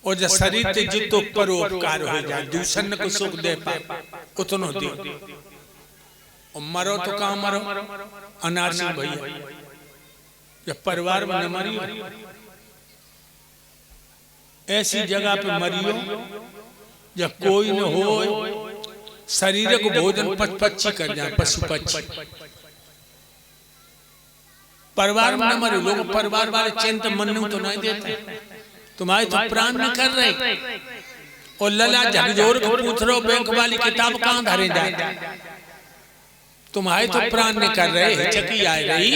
और जब शरीर ते जितो परोपकार हो जाए दूसरन को सुख दे पाए उतनो दे। और मरो तो कहाँ मरो, अनार सिंह भैया जब परिवार में न मरियो ऐसी जगह पे मरियो जब कोई न हो, शरीर को भोजन पक्षी कर जाए, पशु पक्षी। परिवार में न मरे, लोग परिवार वाले चिंता मनु तो नहीं देते, तुम्हारे तो प्राण न कर रहे। और लला झकझोर को पूछ रहे हो बैंक वाली किताब कहाँ धरे जाए, तुम्हारे तो प्राण न कर रहे। चकी आए रही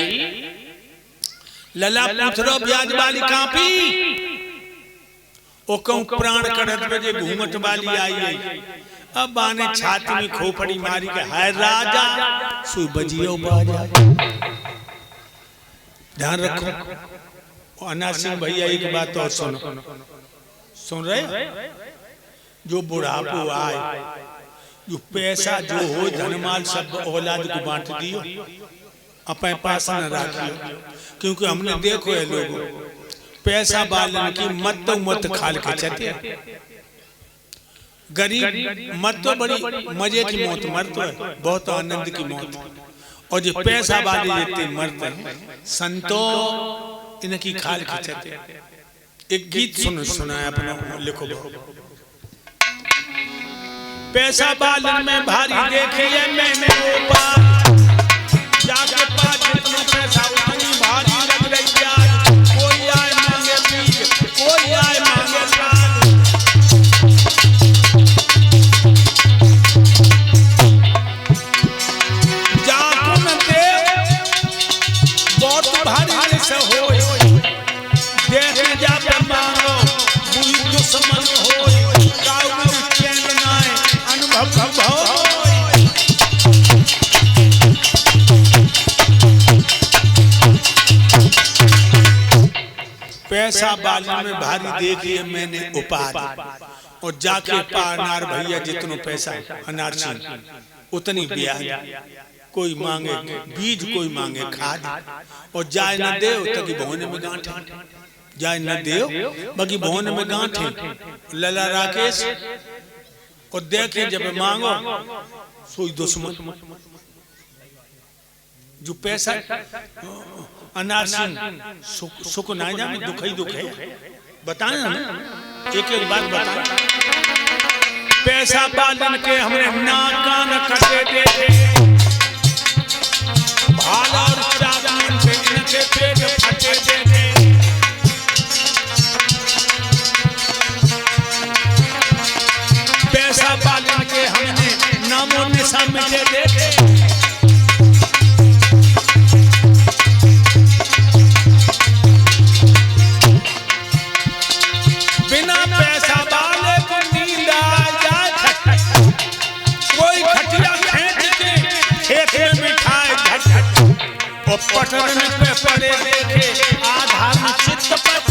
लला पूछ रहे हो ब्याज वाली कापी, ओ कहूं प्राण कड़त बजे घूमट वाली आई। अब आने छाती में खोपड़ी मारी के हाय राजा सुई बजियो बाजा। ध्यान रखो। अनार सिंह भैया एक बात और सुनो, सुन रहे? जो बुढ़ापो आए, जो पैसा जो हो धनमाल सब औलाद को बांट दियो, अपने पास न रखियो। क्योंकि हमने देखो है लोगों पैसा बालन की मत तो मत खाल के चलते, गरीब मत तो बड़ी मजे की मौत मरते है, बहुत आनंद की मौत। और जो पैसा वाले जितने मरते हैं संतो इनकी खाल खींचते। एक गीत सुनाया अपना, लिखो। पैसा बालन में भारी देखिए मैंने ऊपर जाके पास जितना पैसा उतनी भारी लग रही है। कोई आए मांगे बीज, कोई आए मांगे खाद। जाको न दे बहुत भारी से हो, देख जा पे मांगो बुरी दुश्मन हो। काऊ चैन नाए अनुभव हो। पैसा बालन में भारी देखिए मैंने उपाधि, और जाके पानार भैया जितनो पैसा अनार सिंह उतनी ब्याज। कोई मांगे बीज, कोई मांगे खाद। और जाए न दे तकी भोने में गांठे, जाए न दे बगी भोने में गांठे। लला राकेश और देखे जब मांगो सोई दुश्मन। जो पैसा अनार सिंह सुख ना जाने, दुख ही दुख है। बताएं हमें एक एक बात बताएं। पैसा बालन के हमने नाक कान कटे देखे, भाला और चादर पे इनके पेट फटे देखे। पैसा बालन के हमने नामों निशान मिटे देखे। बिना पैसा वाले को नींद आ जाए, कोई खटिया खेत के खेत में बिठाए झट, और पटवन पे पड़े देखे आधार चित्त पट।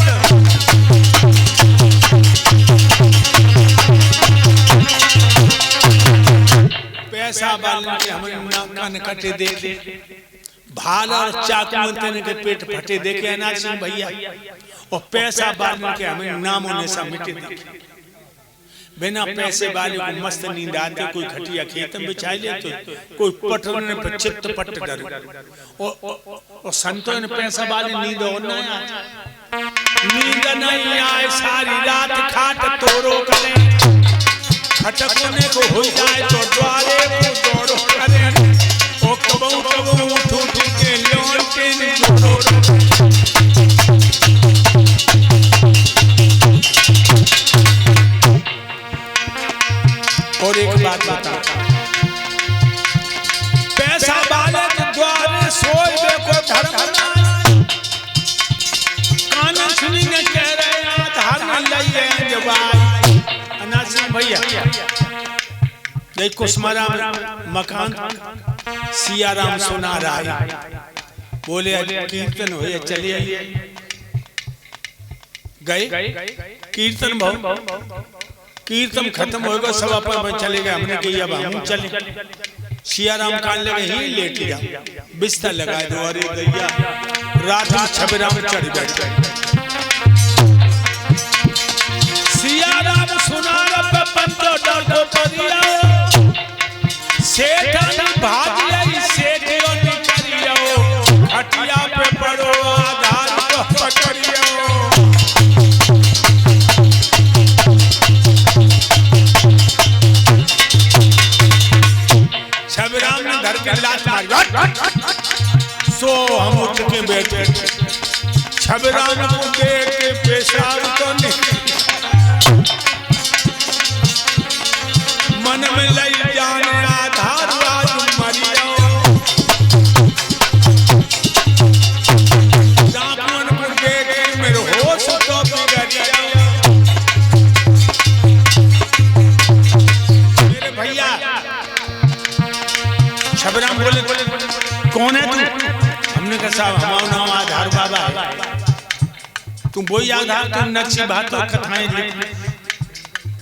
पैसा वाले के हमें कान कटे देखे, भाला और चाकू के पेट फटे देखे अनार सिंह भैया। और पैसा वाले के हमें नामों ने सब मिटे देखे। बिना पैसे वाले को मस्त नींद आते, कोई खटिया खेत में बिछा ले तो कोई पटवन पर चित्त पट डर। और संतों ने पैसा वाले नींद और नहीं आए, नींद नहीं आए सारी रात खाट तोड़ो करें। खटकने को हो जाए तो द्वारे को दौड़ो करें। ओ कबू कबू उठ उठ के लौटे जोड़ो। और एक बात बता, पैसा वाले के द्वारे सोए देखो धर्म काना सुनी ने कह रहे आधार न लइए जवाई। अनार सिंह भैया देख कुसमारा में मकान सियाराम सुना रहा है, बोले कीर्तन हो चले गए। कीर्तन भाव कीर्तन खत्म होगा, सब अपन चले गए। हमने कही अब हम चले। सियाराम कान लगे ही लेट गया, बिस्तर लगा दो। अरे दैया रात में छबेरा में चढ़ बैठ। छबराम को देख के पेशाब तो नहीं, मन में लई जाने आधार आज मरिया। डाकुअन को देख के मेरे होश तो बिगड़िया। मेरे भैया छबराम बोले कौन है तू? हमने कहा साहब हमारा नाम आधार बाबा है। तुम वही आधार, तुम नक्शी बात और कथाएं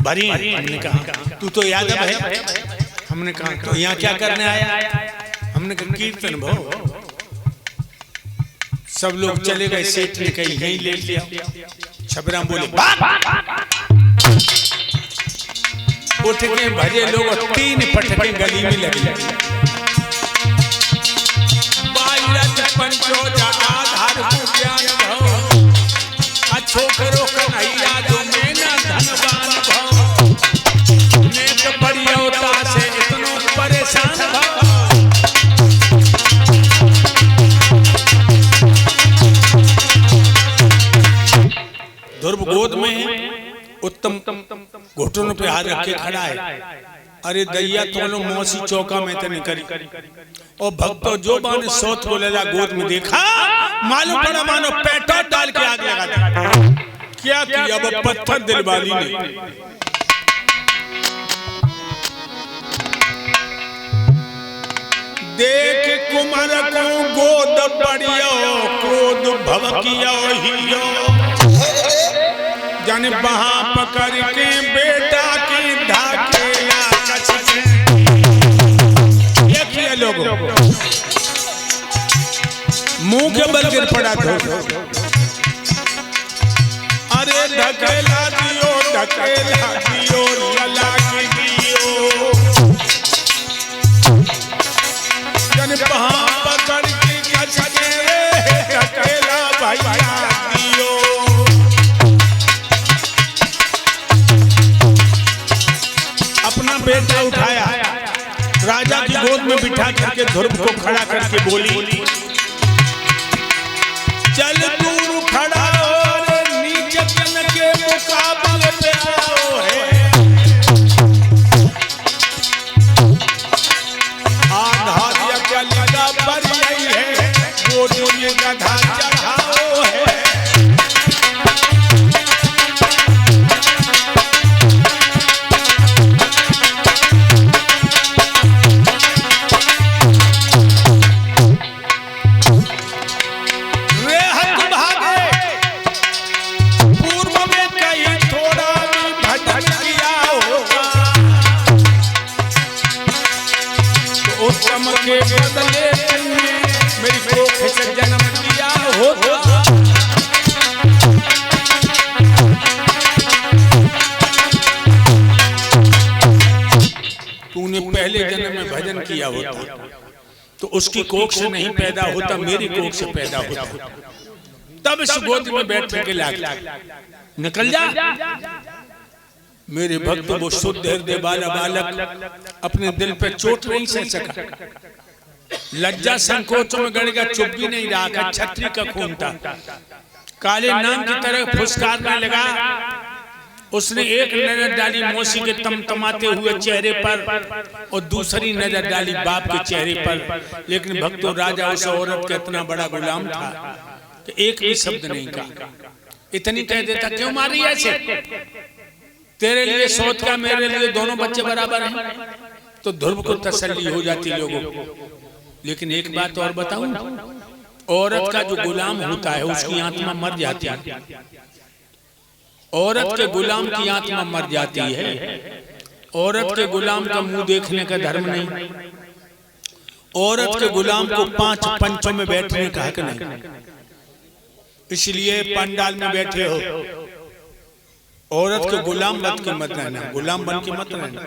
भरी। हमने कहा तू तो यादव है। हमने कहा तो यहाँ क्या करने आया? हमने कहा कीर्तन भाव। सब लोग चले गए, सेठ ने कहीं यहीं ले लिया। छबराम बोले उठ के भजे लोग 3 पटके गली में लगे। पंचो आधार को ज्ञान भव, अच्छो करो कन्हैया जो मेना धनवान भव। नेक बड़ियोता से इतनो परेशान भव। ध्रुव गोद में उत्तम घुटनों पे हाथ रख के खड़ा है। अरे दैया तो मौसी चौका में तने करी और भक्तों जो बाने सोच को लेला गोद में देखा, मालूम पड़ा मानो पेट्रोल डाल के आग लगा दी। क्या किया? अब पत्थर दिल वाली ने देख कुमार को गोद पड़ियो, क्रोध भवकियो हियो। जाने वहां पकड़ के बेटा की ढाकेला कछ के। ये किया लोगों मुंह के बल गिर पड़ा था। अरे ढकेला दियो लला के दियो। जाने वहां पकड़ के कछ के ढकेला भैया दियो। अपना बेटा उठाया, राजा की गोद में बिठा करके ध्रुव को खड़ा करके बोली चल दूर खड़ा और नीचे जन के मुकाबले पे आओ है। आधार क्या लगा पर यही है, गोद में गधा चढ़ाओ है। के बदले मेरी कोख से जन्म लिया होता। तूने पहले जन्म में भजन किया होता तो उसकी कोख से नहीं पैदा होता, मेरी कोख से पैदा होता। तब इस गोद में बैठ के लाग निकल जा। मेरे भक्त वो शुद्ध हृदय वाला बालक अपने दिल पे चोट नहीं सह सका। लज्जा संकोचों में गड़ गया, चुप भी नहीं रहा। छत्री का खून था, काले नाम की तरह फुसकारने लगा। उसने एक नजर डाली मौसी के तमतमाते हुए चेहरे पर और दूसरी नजर डाली बाप के चेहरे पर। लेकिन भक्तों राजा उस औरत का इतना बड़ा गुलाम था कि एक भी शब्द नहीं कहा। इतनी कह देता क्यों मारी ऐसे? तेरे लिए सोच का, मेरे लिए दोनों बच्चे बराबर हैं। तो ध्रुव को तसल्ली हो जाती लोगों को। लेकिन एक बात और बताऊं, औरत का जो गुलाम होता है उसकी आत्मा मर जाती है। औरत के गुलाम की आत्मा मर जाती है। औरत के गुलाम का मुंह देखने का धर्म नहीं। औरत के गुलाम को 5 पंचों में बैठने का हक नहीं। इसलिए पंडाल में बैठे हो, औरत के गुलाम बन के मत रहना, गुलाम बन के मत रहना।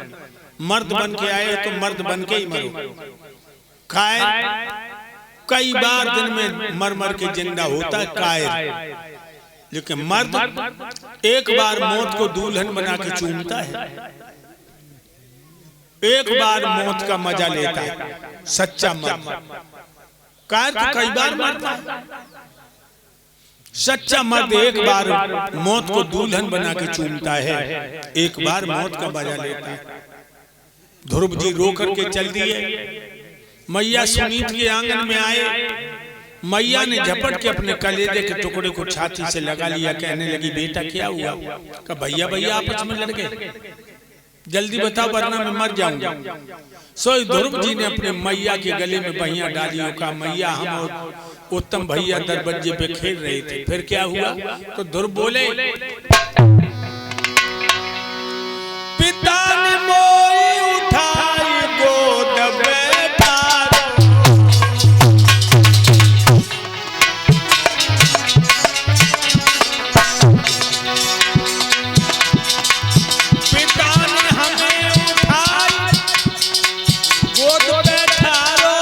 मर्द बन के आए तो मर्द बन के ही मरो। कायर कई बार दिन में मर मर के जिंदा होता है कायर, लेकिन मर्द एक बार मौत को दुल्हन बना के चूमता है, एक बार मौत का मजा लेता है सच्चा मर्द। कायर तो कई बार मरता है। सच्चा मर्द एक बार मौत को दुल्हन बना के चूमता है, एक बार मौत का मजा लेता है। ध्रुव जी रो करके चल दिए। मैया सुनीत के आंगन में आए। मैया ने झपट के अपने कलेजे के टुकड़े को छाती से लगा लिया। कहने लगी बेटा क्या हुआ? कहा भैया भैया आपस में लड़ गए, जल्दी बताओ वरना मैं मर जाऊंगा। सो ध्रुव जी ने अपने मैया के गले में बहिया डाली और कहा मैया हम उत्तम भैया दरवाजे पे खेल रहे थे। फिर क्या हुआ? तो ध्रुव बोले पिता ने मोई उठाई गोद बैठा, पिता ने हमें उठाई गोद बैठा रो,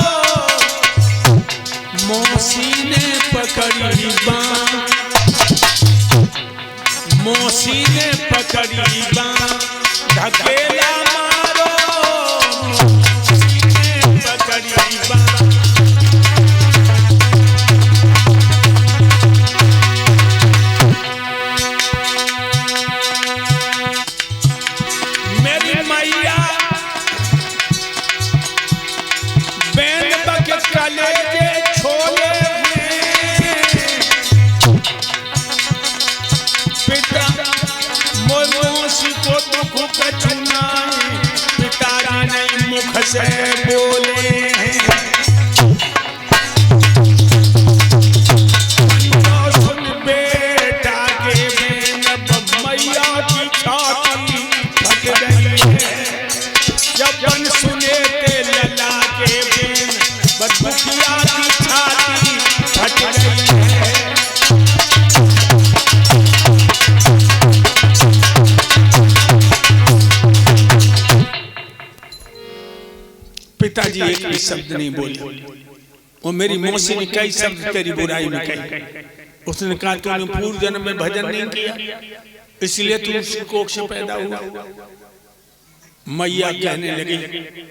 मौसी ने पकड़ी बाँ, मौसी ने पकड़ी बाँ, धकेला मारो, मौसी ने पकड़ी बाँ। मेरी मैया बैंड बके कलेजे छोले पिता मौसी को दुख कचुना, पिताजी ने मुख से बोले सुन बेटा के मैया की छाती फट गई है, जब सुने ते लला के बेन बदबुकिया की छाती फट गई है। पिताजी एक भी शब्द नहीं बोले और मेरी मौसी ने कई शब्द तेरी बुराई में कही। उसने कहा तूने पूर्व जन्म में भजन नहीं किया इसलिए तू उस कोख से पैदा हुआ। मैया कहने लगी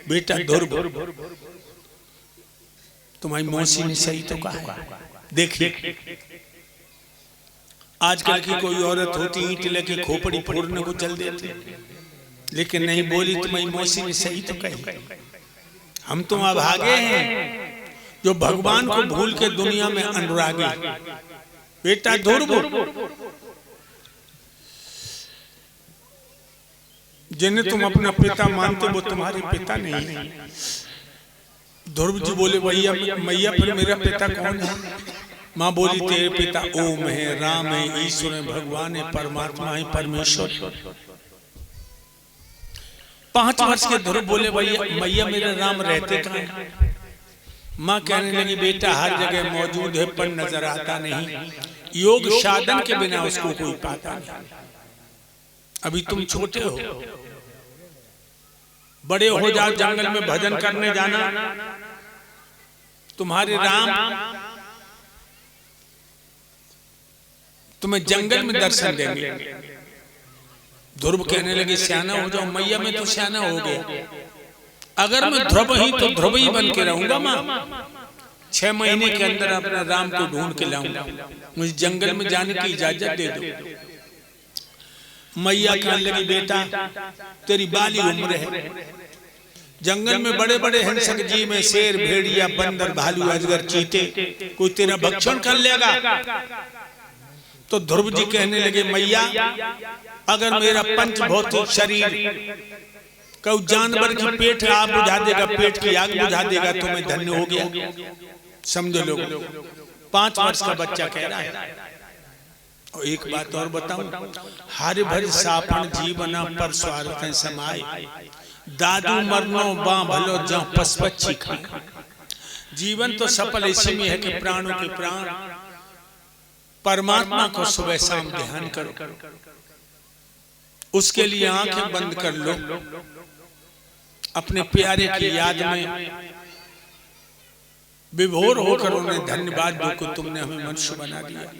बेटा ध्रुव तुम्हारी मौसी ने सही तो कहा। देखिए आजकल की कोई औरत होती ईंट लेके खोपड़ी फोड़ने को चल देती, लेकिन नहीं बोली तुम्हारी मौसी ने सही तो कही। हम तो अभागे हैं जो भगवान को भूल के दुनिया में अनुरागी। बेटा ध्रुव जिन्हें तुम अपना पिता मानते वो तुम्हारे पिता नहीं है। ध्रुव जी बोले भैया मैया फिर मेरा पिता कौन है? माँ बोली तेरे पिता ओम है, राम है, ईश्वर है, भगवान है, परमात्मा है, परमेश्वर। 5 वर्ष के ध्रुव बोले भैया मैया मेरे राम रहते कहाँ हैं? माँ कहने लगी बेटा हर जगह मौजूद है पर नजर आता नहीं, योग साधन के बिना उसको कोई पाता नहीं। अभी तुम छोटे हो, बड़े हो जाओ जंगल में भजन करने जाना, तुम्हारे राम तुम्हें जंगल में दर्शन देंगे। ध्रुव कहने लगे सियाना हो जाओ। मैया मैं तो सियाना हो गया, अगर मैं ध्रुव ही तो ध्रुव ही बन के रहूंगा। माँ 6 महीने के अंदर अपना राम को ढूंढ के लाऊंगा, मुझे जंगल में जाने की इजाजत दे दो। मैया कहने लगी बेटा तेरी बाली उम्र है, जंगल में बड़े बड़े हिंसक जीव में शेर, भेड़िया, बंदर, भालू, अजगर, चीते कोई तेरा भक्षण कर लेगा। तो ध्रुव जी कहने लगे मैया अगर मेरा पंच भौतिक शरीर कोई जानवर की पेट आग बुझा देगा, पेट की आग बुझा देगा तो मैं धन्य हो गया। समझो लोग 5 वर्ष का बच्चा कह रहा है। और एक बात और बताऊं, हर भर सापन जीवना पर स्वार्थ समाए, दादू मरनो बां भलो जहाँ पशपक्षी खाए। जीवन तो सफल इसी में है कि प्राणों के प्राण परमात्मा को सुबह शाम ध्यान करो, उसके लिए आंखें बंद कर लो, अपने प्यारे की याद में विभोर होकर उन्हें धन्यवाद दो कि तुमने हमें मनुष्य बना दिया।